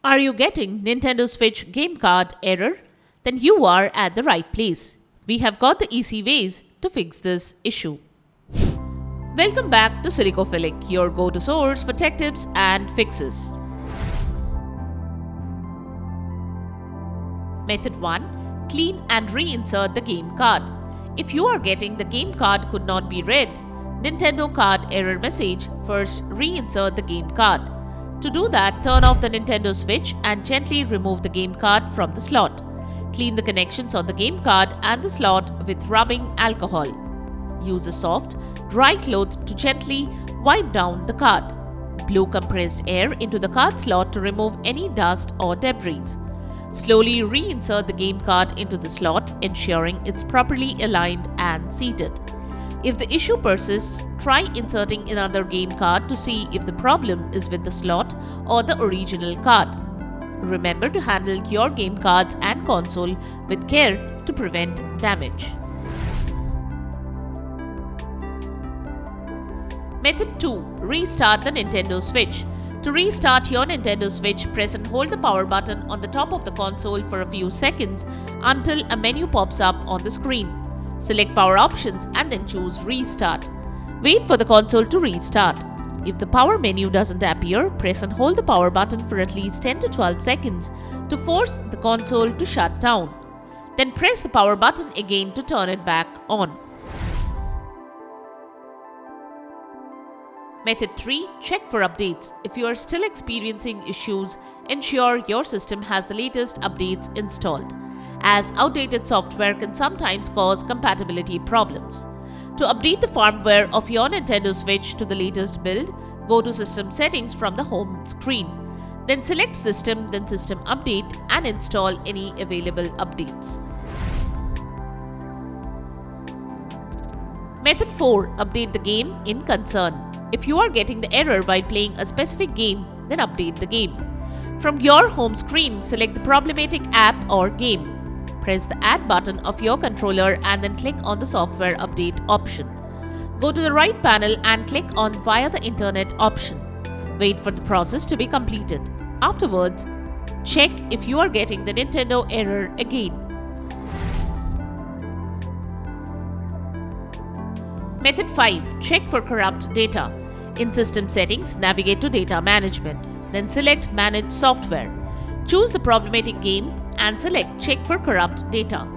Are you getting Nintendo Switch game card error? Then you are at the right place. We have got the easy ways to fix this issue. Welcome back to Silicophilic, your go-to source for tech tips and fixes. Method 1. Clean and reinsert the game card. If you are getting the game card could not be read, Nintendo card error message, first reinsert the game card. To do that, turn off the Nintendo Switch and gently remove the game card from the slot. Clean the connections on the game card and the slot with rubbing alcohol. Use a soft, dry cloth to gently wipe down the card. Blow compressed air into the card slot to remove any dust or debris. Slowly reinsert the game card into the slot, ensuring it's properly aligned and seated. If the issue persists, try inserting another game card to see if the problem is with the slot or the original card. Remember to handle your game cards and console with care to prevent damage. Method 2. Restart the Nintendo Switch. To restart your Nintendo Switch, press and hold the power button on the top of the console for a few seconds until a menu pops up on the screen. Select power options and then choose restart. Wait for the console to restart. If the power menu doesn't appear, press and hold the power button for at least 10 to 12 seconds to force the console to shut down. Then press the power button again to turn it back on. Method 3. Check for updates. If you are still experiencing issues, ensure your system has the latest updates installed, as outdated software can sometimes cause compatibility problems. To update the firmware of your Nintendo Switch to the latest build, go to System Settings from the home screen. Then select System, then System Update and install any available updates. Method 4. Update the game in concern. If you are getting the error while playing a specific game, then update the game. From your home screen, select the problematic app or game. Press the Add button of your controller and then click on the Software Update option. Go to the right panel and click on Via the Internet option. Wait for the process to be completed. Afterwards, check if you are getting the Nintendo error again. Method 5. Check for corrupt data. In System Settings, navigate to Data Management. Then select Manage Software. Choose the problematic game and select Check for corrupt data.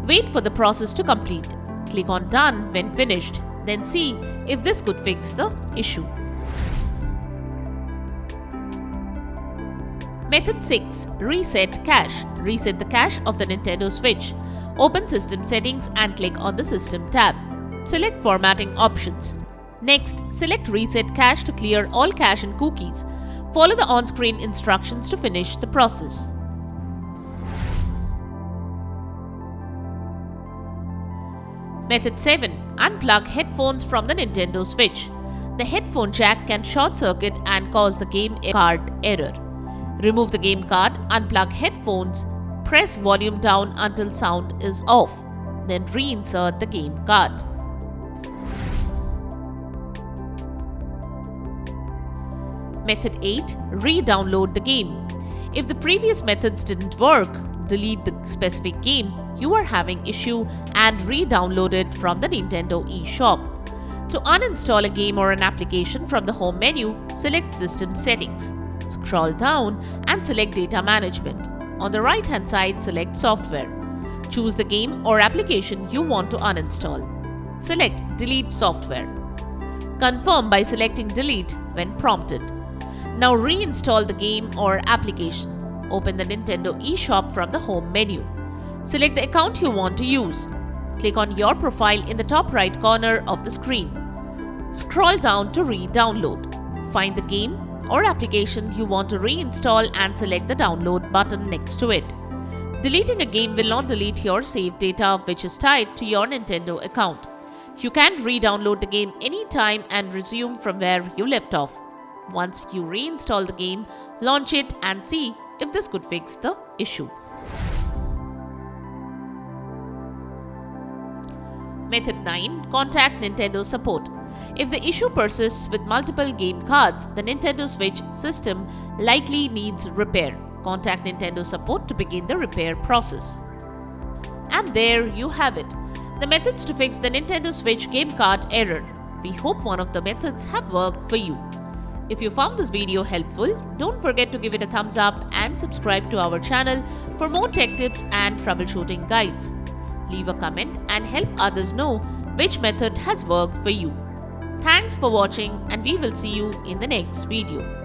Wait for the process to complete. Click on Done when finished. Then see if this could fix the issue. Method 6. Reset cache. Reset the cache of the Nintendo Switch. Open System Settings and click on the System tab. Select Formatting options. Next, select Reset Cache to clear all cache and cookies. Follow the on-screen instructions to finish the process. Method 7. Unplug headphones from the Nintendo Switch. The headphone jack can short circuit and cause the game card error. Remove the game card, unplug headphones, press volume down until sound is off. Then reinsert the game card. Method 8. Re-download the game. If the previous methods didn't work, delete the specific game you are having issue and re-download it from the Nintendo eShop. To uninstall a game or an application from the home menu, select System Settings. Scroll down and select Data Management. On the right hand side, select Software. Choose the game or application you want to uninstall. Select Delete Software. Confirm by selecting Delete when prompted. Now reinstall the game or application. Open the Nintendo eShop from the home menu. Select the account you want to use. Click on your profile in the top right corner of the screen. Scroll down to re-download. Find the game or application you want to reinstall and select the download button next to it. Deleting a game will not delete your saved data which is tied to your Nintendo account. You can re-download the game anytime and resume from where you left off. Once you reinstall the game, launch it and see if this could fix the issue. Method 9. Contact Nintendo support. If the issue persists with multiple game cards, the Nintendo Switch system likely needs repair. Contact Nintendo support to begin the repair process. And there you have it, the methods to fix the Nintendo Switch game cart error. We hope one of the methods have worked for you. If you found this video helpful, don't forget to give it a thumbs up and subscribe to our channel for more tech tips and troubleshooting guides. Leave a comment and help others know which method has worked for you. Thanks for watching, and we will see you in the next video.